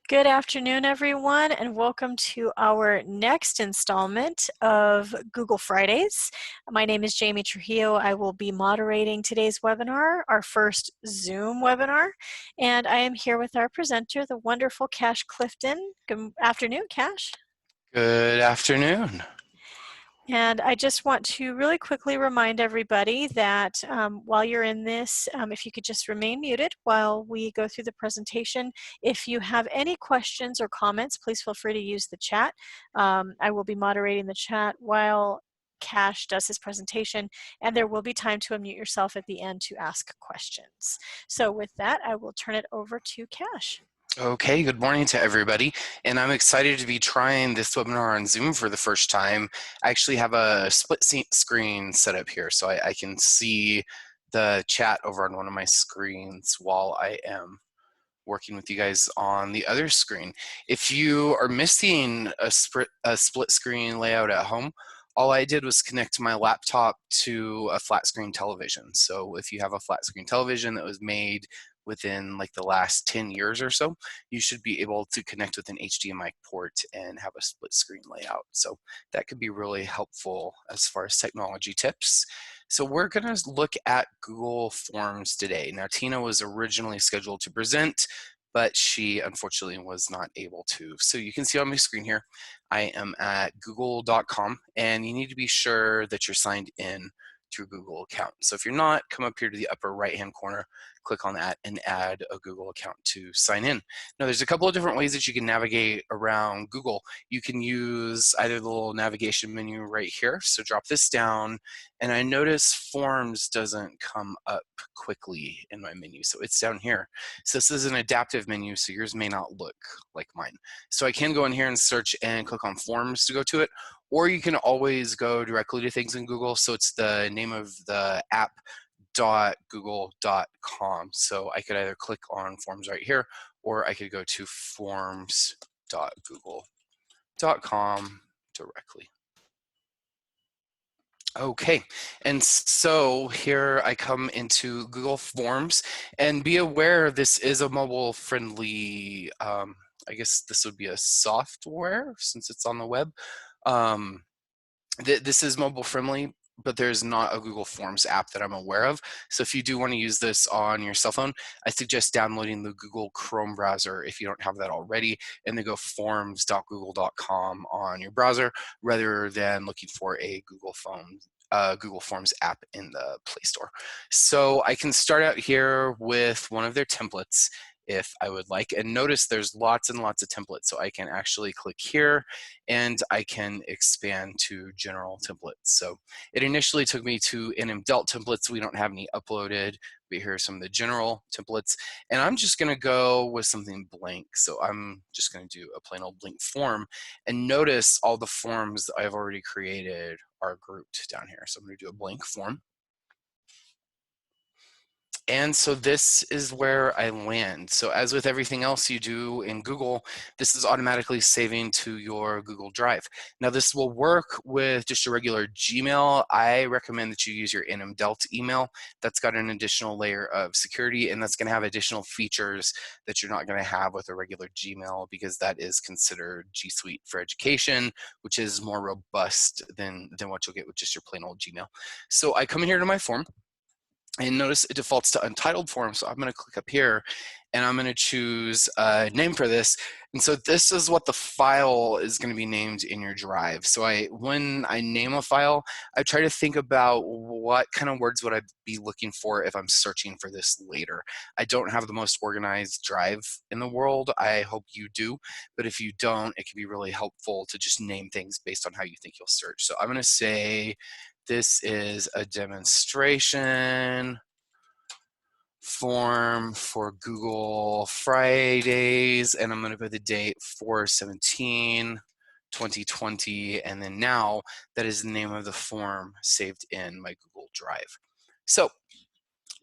Good afternoon, everyone, and welcome to our next installment of Google Fridays. My name is Jamie Trujillo. I will be moderating today's webinar, our first Zoom webinar, and I am here with our presenter, the wonderful Cash Clifton. Good afternoon, Cash. Good afternoon. And I just want to really quickly remind everybody that while you're in this, if you could just remain muted while we go through the presentation. If you have any questions or comments, please feel free to use the chat. I will be moderating the chat while Cash does his presentation, and there will be time to unmute yourself at the end to ask questions. So with that, I will turn it over to Cash. Okay, good morning to everybody. And I'm excited to be trying this webinar on Zoom for the first time. I actually have a split screen set up here, so I can see the chat over on one of my screens while I am working with you guys on the other screen. If you are missing a split screen layout at home, all I did was connect my laptop to a flat screen television. So if you have a flat screen television that was made within like the last 10 years or so, you should be able to connect with an HDMI port and have a split screen layout. So that could be really helpful as far as technology tips. So we're going to look at Google Forms today. Now, Tina was originally scheduled to present, but she unfortunately was not able to. So you can see on my screen here, I am at google.com, and you need to be sure that you're signed in to your Google account. So if you're not, come up here to the upper right-hand corner, click on that, and add a Google account to sign in. Now, there's a couple of different ways that you can navigate around Google. You can use either the little navigation menu right here. So drop this down, and I notice Forms doesn't come up quickly in my menu, so it's down here. So this is an adaptive menu, so yours may not look like mine. So I can go in here and search and click on Forms to go to it, or you can always go directly to things in Google. So it's the name of the app .google.com. So I could either click on Forms right here, or I could go to forms.google.com directly. Okay, and so here I come into Google Forms, and be aware this is a mobile friendly, I guess this would be a software since it's on the web. This is mobile friendly, but there's not a Google Forms app that I'm aware of. So if you do want to use this on your cell phone, I suggest downloading the Google Chrome browser if you don't have that already, and then go forms.google.com on your browser rather than looking for a Google Forms app in the Play Store. So I can start out here with one of their templates if I would like, and notice there's lots and lots of templates. So I can actually click here and I can expand to general templates. So it initially took me to NM-DELT templates. We don't have any uploaded, but here are some of the general templates. And I'm just gonna go with something blank. So I'm just gonna do a plain old blank form, and notice all the forms that I've already created are grouped down here. So I'm gonna do a blank form. And so this is where I land. So as with everything else you do in Google, this is automatically saving to your Google Drive. Now this will work with just a regular Gmail. I recommend that you use your NM-DELT email. That's got an additional layer of security, and that's gonna have additional features that you're not gonna have with a regular Gmail, because that is considered G Suite for Education, which is more robust than what you'll get with just your plain old Gmail. So I come in here to my form, and notice it defaults to untitled form. So I'm going to click up here and I'm going to choose a name for this. And so this is what the file is going to be named in your drive. So when I name a file, I try to think about what kind of words would I be looking for if I'm searching for this later. I don't have the most organized drive in the world. I hope you do. But if you don't, it can be really helpful to just name things based on how you think you'll search. So I'm going to say, this is a demonstration form for Google Fridays, and I'm going to put the date 4/17/2020, and then now that is the name of the form saved in my Google Drive. So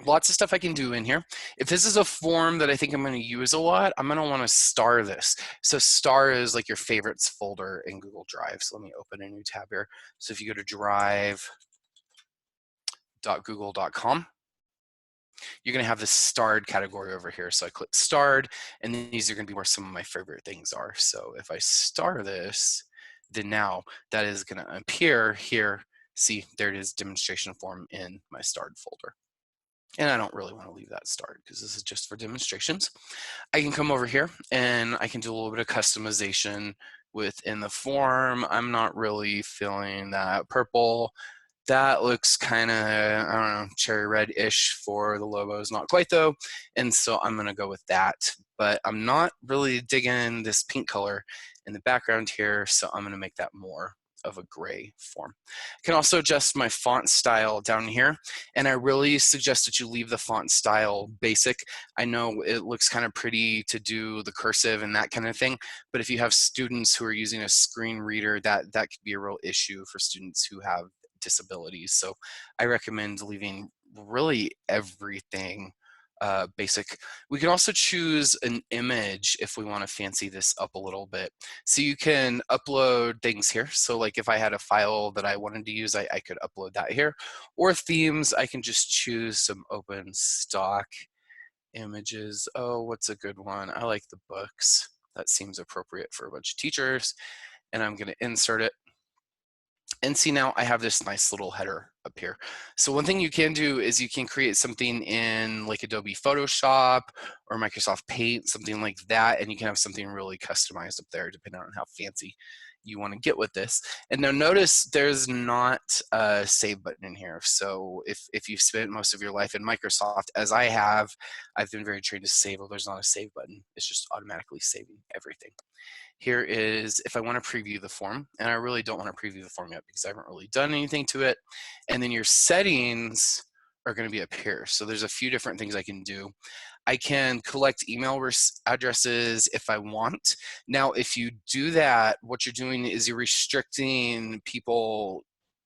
lots of stuff I can do in here. If this is a form that I think I'm going to use a lot, I'm going to want to star this. So star is like your favorites folder in Google Drive. So let me open a new tab here. So if you go to drive.google.com, you're going to have this starred category over here. So I click starred, and these are going to be where some of my favorite things are. So if I star this, then now that is going to appear here. See, there it is, demonstration form in my starred folder. And I don't really want to leave that starred because this is just for demonstrations. I can come over here and I can do a little bit of customization within the form. I'm not really feeling that purple. That looks kind of, I don't know, cherry red-ish for the logos, not quite though. And so I'm gonna go with that. But I'm not really digging this pink color in the background here, so I'm gonna make that more of a gray form. I can also adjust my font style down here, and I really suggest that you leave the font style basic. I know it looks kind of pretty to do the cursive and that kind of thing, but if you have students who are using a screen reader, that could be a real issue for students who have disabilities. So I recommend leaving really everything basic. We can also choose an image if we want to fancy this up a little bit. So you can upload things here. So like if I had a file that I wanted to use, I could upload that here. Or themes, I can just choose some open stock images. Oh, what's a good one? I like the books. That seems appropriate for a bunch of teachers. And I'm going to insert it. And see, now I have this nice little header up here. So one thing you can do is you can create something in like Adobe Photoshop or Microsoft Paint, something like that, and you can have something really customized up there depending on how fancy you want to get with this. And now notice there's not a save button in here. So if you've spent most of your life in Microsoft, as I have, I've been very trained to save. Well, there's not a save button. It's just automatically saving everything. Here is if I want to preview the form, and I really don't want to preview the form yet because I haven't really done anything to it. And then your settings are going to be up here. So there's a few different things I can do. I can collect email addresses if I want. Now, if you do that, what you're doing is you're restricting people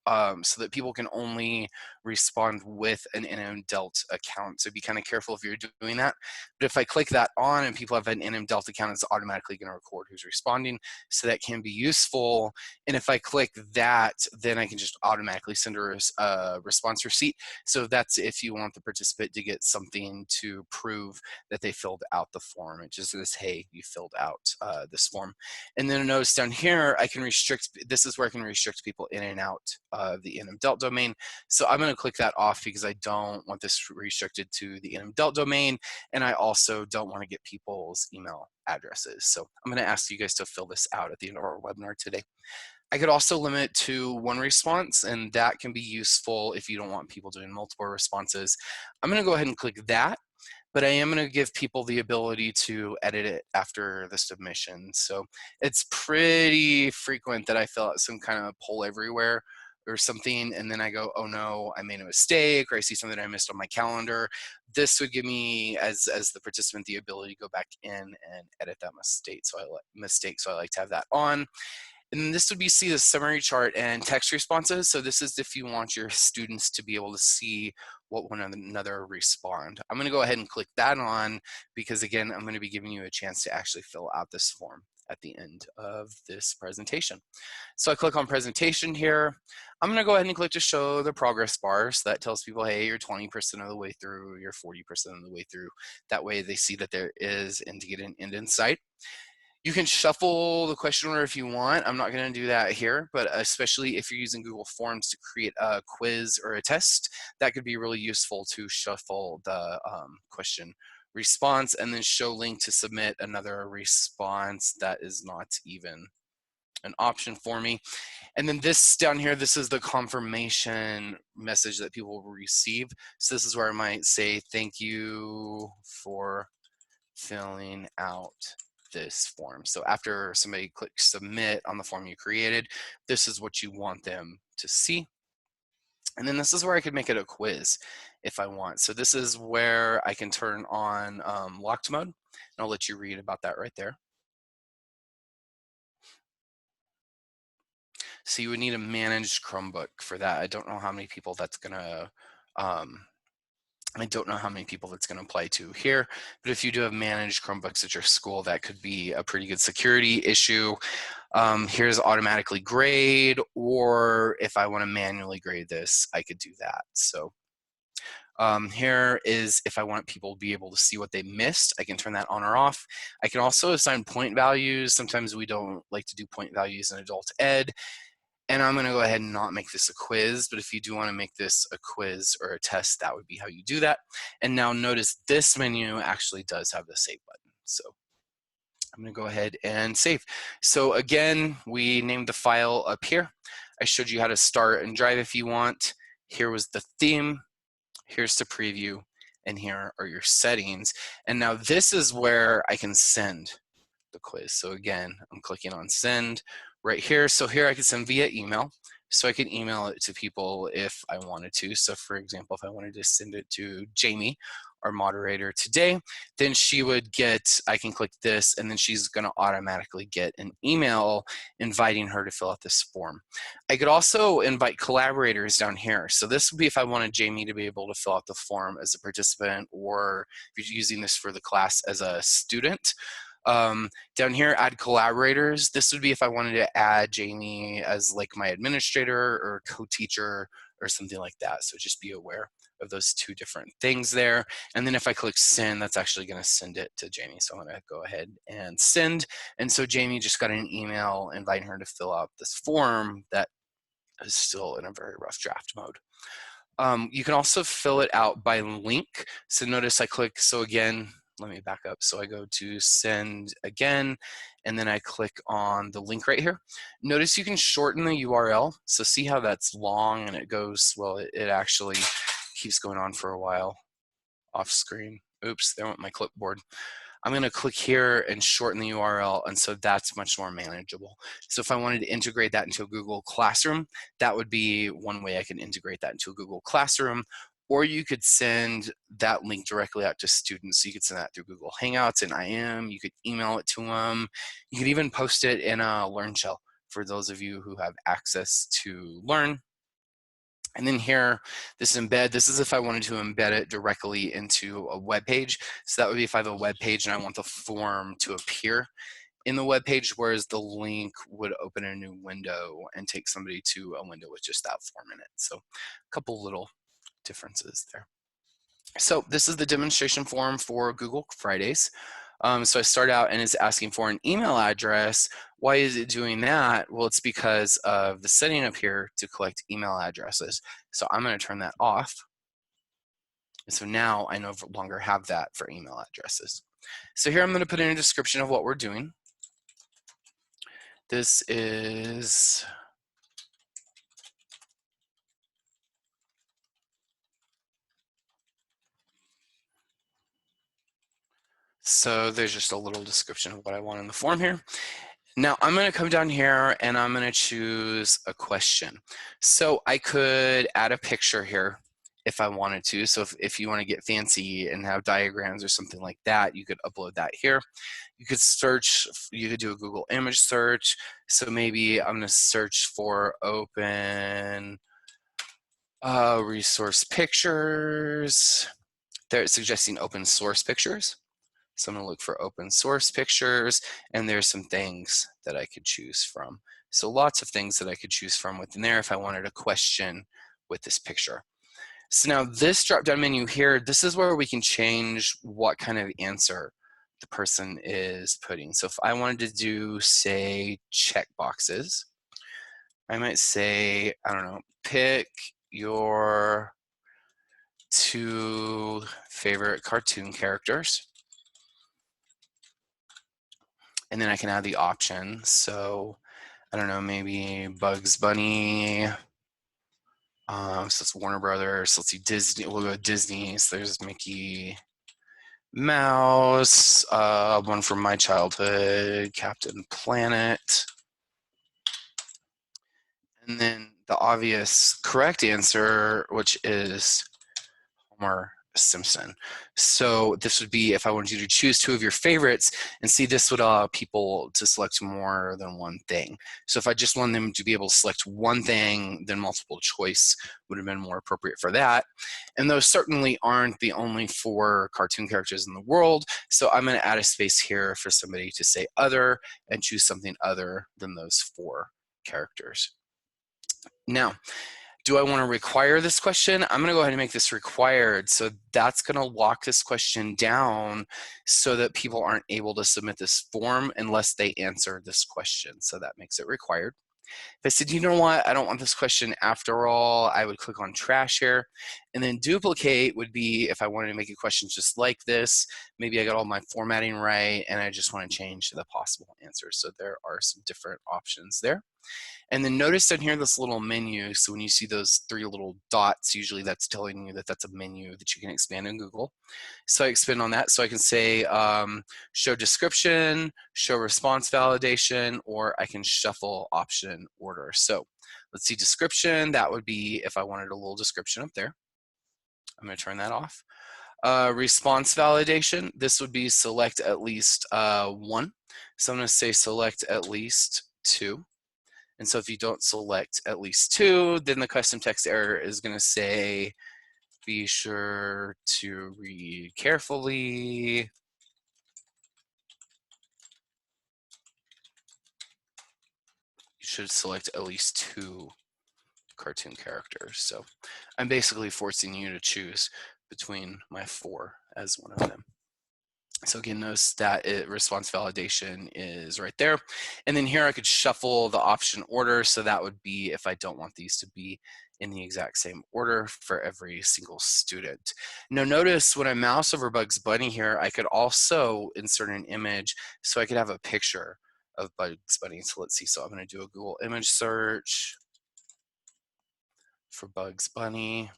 so that people can only respond with an NM-DELT account. So be kind of careful if you're doing that. But if I click that on and people have an NM-DELT account, it's automatically going to record who's responding. So that can be useful. And if I click that, then I can just automatically send a response receipt. So that's if you want the participant to get something to prove that they filled out the form. It just says, hey, you filled out this form. And then notice down here, I can restrict, this is where I can restrict people in and out of the NM-DELT domain. So I'm going to click that off because I don't want this restricted to the NM-DELT domain, and I also don't want to get people's email addresses. So I'm going to ask you guys to fill this out at the end of our webinar today. I could also limit to one response, and that can be useful if you don't want people doing multiple responses. I'm going to go ahead and click that, but I am going to give people the ability to edit it after the submission. So it's pretty frequent that I fill out some kind of poll everywhere or something, and then I go, oh no, I made a mistake, or I see something I missed on my calendar. This would give me, as the participant, the ability to go back in and edit that mistake. So I like to have that on. And then this would be see the summary chart and text responses. So this is if you want your students to be able to see what one another respond. I'm going to go ahead and click that on because again, I'm going to be giving you a chance to actually fill out this form at the end of this presentation. So I click on presentation here. I'm going to go ahead and click to show the progress bar. So that tells people, hey, you're 20% of the way through, you're 40% of the way through. That way they see that there is and to get an end in sight. You can shuffle the question order if you want. I'm not going to do that here, but especially if you're using Google Forms to create a quiz or a test, that could be really useful to shuffle the question response and then show link to submit another response that is not even an option for me. And then this down here, this is the confirmation message that people will receive. So this is where I might say, thank you for filling out this form. So after somebody clicks submit on the form you created, this is what you want them to see. And then this is where I could make it a quiz if I want. So this is where I can turn on locked mode. And I'll let you read about that right there. So you would need a managed Chromebook for that. I don't know how many people that's gonna I don't know how many people that's going to apply to here, but if you do have managed Chromebooks at your school, that could be a pretty good security issue. Here's automatically grade, or if I want to manually grade this, I could do that. So Here is if I want people to be able to see what they missed, I can turn that on or off. I can also assign point values. Sometimes we don't like to do point values in adult ed. And I'm going to go ahead and not make this a quiz, but if you do want to make this a quiz or a test, that would be how you do that. And now notice this menu actually does have the save button. So I'm going to go ahead and save. So again, we named the file up here. I showed you how to start and drive if you want. Here was the theme. Here's the preview. And here are your settings. And now this is where I can send the quiz. So again, I'm clicking on send right here. So here I can send via email. So I can email it to people if I wanted to. So for example, if I wanted to send it to Jamie, our moderator today, then she would get, I can click this, and then she's gonna automatically get an email inviting her to fill out this form. I could also invite collaborators down here. So this would be if I wanted Jamie to be able to fill out the form as a participant, or if you're using this for the class as a student. Down here, add collaborators. This would be if I wanted to add Jamie as like my administrator or co-teacher or something like that. So just be aware of those two different things there. And then if I click send, that's actually going to send it to Jamie. So I'm going to go ahead and send. And so Jamie just got an email inviting her to fill out this form that is still in a very rough draft mode. You can also fill it out by link. So notice I click, so again, let me back up. So I go to send again, and then I click on the link right here. Notice you can shorten the URL. So see how that's long and it goes, well, it actually keeps going on for a while off screen. Oops, there went my clipboard. I'm going to click here and shorten the URL, and so that's much more manageable. So if I wanted to integrate that into a Google Classroom, that would be one way I can integrate that into a Google Classroom. Or you could send that link directly out to students. So you could send that through Google Hangouts and IM. You could email it to them. You could even post it in a Learn shell for those of you who have access to Learn. And then here, this embed, this is if I wanted to embed it directly into a web page. So that would be if I have a web page and I want the form to appear in the web page, whereas the link would open a new window and take somebody to a window with just that form in it. So a couple little differences there. So this is the demonstration form for Google Fridays. So I start out and it's asking for an email address. Why is it doing that? Well, it's because of the setting up here to collect email addresses. So I'm going to turn that off. And so now I no longer have that for email addresses. So here I'm going to put in a description of what we're doing. This is so there's just a little description of what I want in the form here. Now I'm going to come down here and I'm going to choose a question. So I could add a picture here if I wanted to. So if you want to get fancy and have diagrams or something like that, you could upload that here. You could search, you could do a Google image search. So maybe I'm going to search for open resource pictures. They're suggesting open source pictures. So I'm going to look for open source pictures, and there's some things that I could choose from. So lots of things that I could choose from within there if I wanted a question with this picture. So now this drop-down menu here, this is where we can change what kind of answer the person is putting. So if I wanted to do, say, check boxes, I might say, I don't know, pick your 2 favorite cartoon characters. And then I can add the options. So I don't know, maybe Bugs Bunny. So it's Warner Brothers. Let's see, Disney. We'll go Disney. So there's Mickey Mouse. One from my childhood, Captain Planet. And then the obvious correct answer, which is Homer Simpson. So this would be if I wanted you to choose 2 of your favorites, and see, this would allow people to select more than one thing. So if I just wanted them to be able to select one thing, then multiple choice would have been more appropriate for that. And those certainly aren't the only 4 cartoon characters in the world. So I'm going to add a space here for somebody to say other and choose something other than those 4 characters. Now, Do I want to require this question? I'm going to go ahead and make this required. So that's going to lock this question down so that people aren't able to submit this form unless they answer this question. So that makes it required. If I said, you know what, I don't want this question after all, I would click on trash here. And then duplicate would be if I wanted to make a question just like this. Maybe I got all my formatting right and I just want to change the possible answers. So there are some different options there. And then notice down here this little menu. So when you see those three little dots, usually that's telling you that that's a menu that you can expand in Google. So I expand on that. So I can say show description, show response validation, or I can shuffle option order. So let's see description. That would be if I wanted a little description up there. I'm going to turn that off. Response validation. This would be select at least one. So I'm going to say select at least two. And so if you don't select at least two, then the custom text error is going to say, be sure to read carefully. You should select at least two cartoon characters. So I'm basically forcing you to choose between my four as one of them. So again, notice that response validation is right there. And then here I could shuffle the option order. So that would be if I don't want these to be in the exact same order for every single student. Now notice when I mouse over Bugs Bunny here, I could also insert an image so I could have a picture of Bugs Bunny. So let's see, so I'm gonna do a Google image search for Bugs Bunny.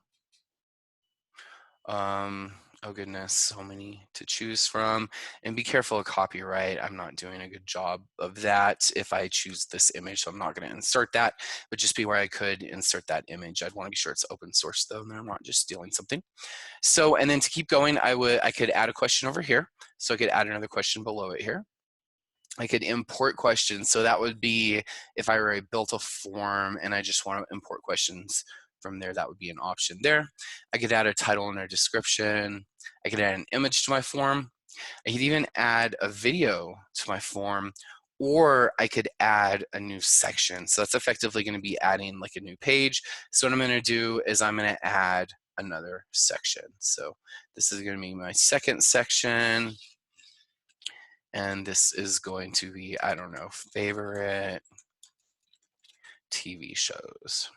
Oh goodness, so many to choose from. And be careful of copyright. I'm not doing a good job of that if I choose this image, so I'm not going to insert that, but just be where I could insert that image. I'd want to be sure it's open source though, and I'm not just stealing something. So, and then to keep going, I could add a question over here. So I could add another question below it here. I could import questions. So that would be if I already built a form and I just want to import questions from there, that would be an option there. I could add a title and a description. I could add an image to my form. I could even add a video to my form, or I could add a new section. So that's effectively going to be adding like a new page. So what I'm going to do is I'm going to add another section. So this is going to be my second section. And this is going to be, I don't know, favorite TV shows.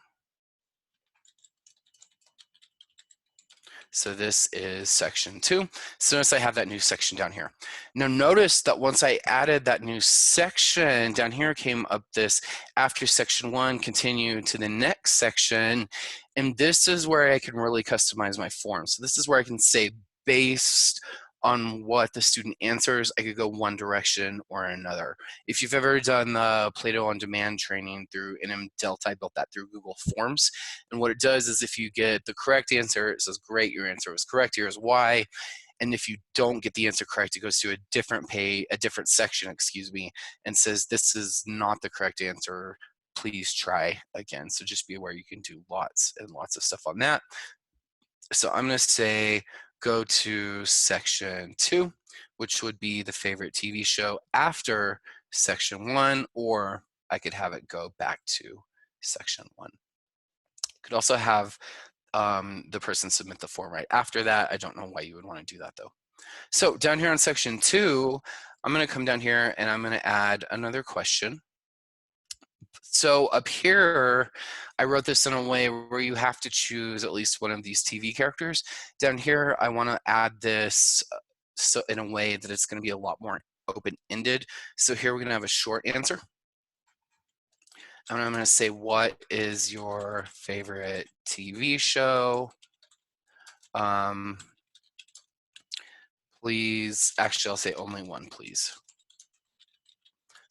So this is section 2. So notice I have that new section down here. Now notice that once I added that new section, down here came up this after section 1, continue to the next section. And this is where I can really customize my form. So this is where I can say based on what the student answers, I could go one direction or another. If you've ever done the Plato on Demand training through NM Delta, I built that through Google Forms. And what it does is if you get the correct answer, it says, great, your answer was correct, here's why. And if you don't get the answer correct, it goes to a different page, a different section, excuse me, and says, this is not the correct answer, please try again. So just be aware you can do lots and lots of stuff on that. So I'm gonna say, go to section 2, which would be the favorite TV show after section 1, or I could have it go back to section 1. Could also have the person submit the form right after that. I don't know why you would want to do that though. So down here on section 2, I'm going to come down here and I'm going to add another question. So up here, I wrote this in a way where you have to choose at least one of these TV characters. Down here, I want to add this so in a way that it's going to be a lot more open-ended. So here we're going to have a short answer. And I'm going to say, what is your favorite TV show? Please, actually, I'll say only one, please.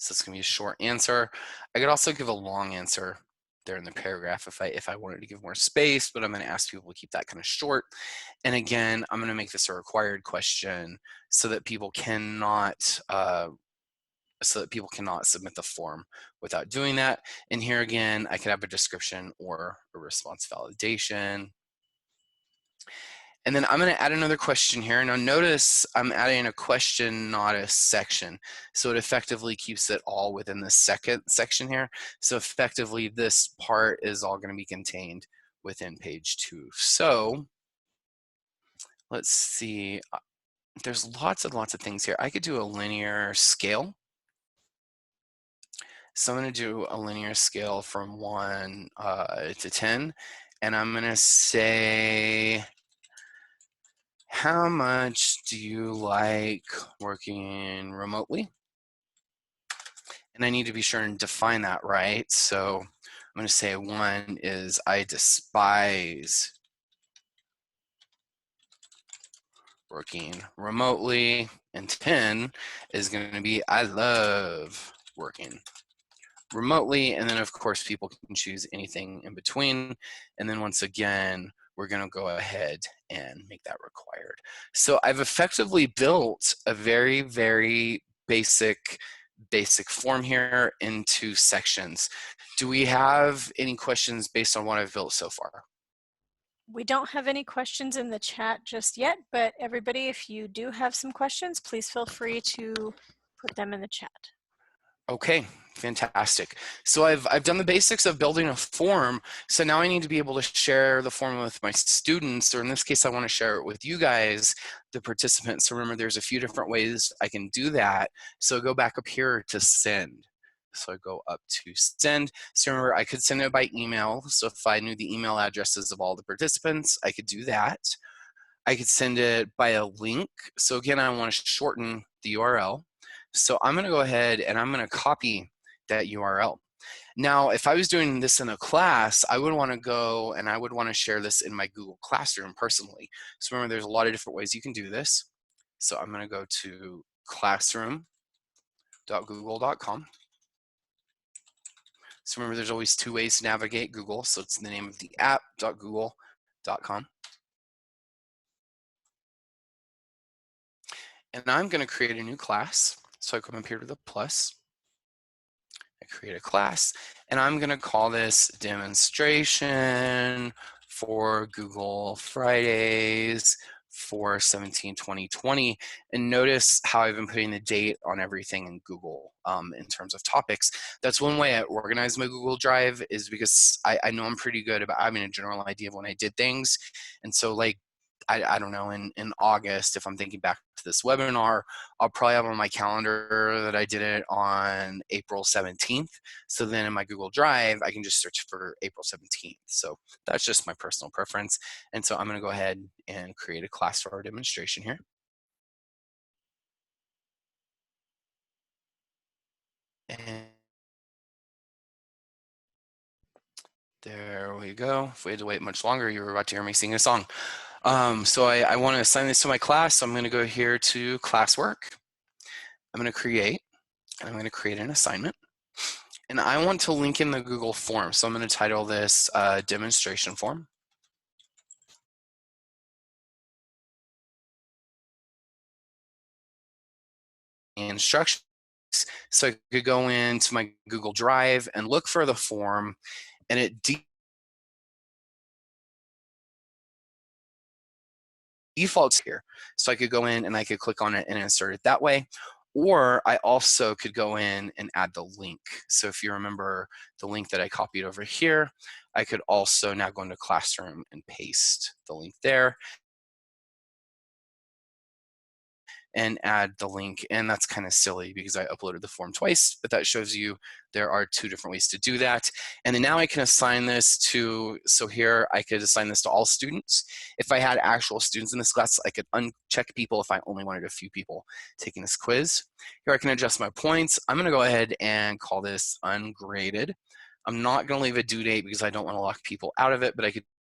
So it's going to be a short answer. I could also give a long answer there in the paragraph if I wanted to give more space, but I'm going to ask people to keep that kind of short. And again, I'm going to make this a required question so that people cannot submit the form without doing that. And here again, I could have a description or a response validation. And then I'm going to add another question here. Now notice I'm adding a question, not a section. So it effectively keeps it all within the second section here. So effectively this part is all going to be contained within page 2. So let's see, there's lots and lots of things here. I could do a linear scale. So I'm going to do a linear scale from 1 to 10, and I'm going to say, how much do you like working remotely? And I need to be sure and define that right. So I'm going to say 1 is I despise working remotely, and 10 is going to be I love working remotely. And then of course people can choose anything in between. And then once again, we're going to go ahead and make that required. So I've effectively built a very, very basic form here into sections. Do we have any questions based on what I've built so far? We don't have any questions in the chat just yet, but everybody, if you do have some questions, please feel free to put them in the chat. Okay, fantastic. So I've done the basics of building a form. So now I need to be able to share the form with my students, or in this case, I want to share it with you guys, the participants. So remember, there's a few different ways I can do that. So go back up here to send. So I go up to send. So remember, I could send it by email. So if I knew the email addresses of all the participants, I could do that. I could send it by a link. So again, I want to shorten the URL. So I'm going to go ahead and I'm going to copy that URL. Now, if I was doing this in a class, I would want to go and I would want to share this in my Google Classroom personally. So remember, there's a lot of different ways you can do this. So I'm going to go to classroom.google.com. So remember, there's always 2 ways to navigate Google. So it's the name of the app.google.com. And I'm going to create a new class. So I come up here to the plus. I create a class, and I'm going to call this demonstration for Google Fridays for 17/20/20. And notice how I've been putting the date on everything in Google in terms of topics. That's one way I organize my Google Drive, is because I know I'm pretty good about having a general idea of when I did things. And so like, I don't know, in August, if I'm thinking back to this webinar, I'll probably have on my calendar that I did it on April 17th. So then in my Google Drive, I can just search for April 17th. So that's just my personal preference. And so I'm going to go ahead and create a class for our demonstration here. And there we go. If we had to wait much longer, you were about to hear me sing a song. So I want to assign this to my class. So I'm going to go here to classwork. I'm going to create, and I'm going to create an assignment. And I want to link in the Google form. So I'm going to title this demonstration form. Instructions. So I could go into my Google Drive and look for the form, and it defaults here. So I could go in and I could click on it and insert it that way. Or I also could go in and add the link. So if you remember the link that I copied over here, I could also now go into Classroom and paste the link there and add the link. And that's kind of silly because I uploaded the form twice, but that shows you there are 2 different ways to do that. And then now I can assign this to, so here I could assign this to all students. If I had actual students in this class, I could uncheck people if I only wanted a few people taking this quiz. Here I can adjust my points. I'm going to go ahead and call this ungraded. I'm not going to leave a due date because I don't want to lock people out of it, but I could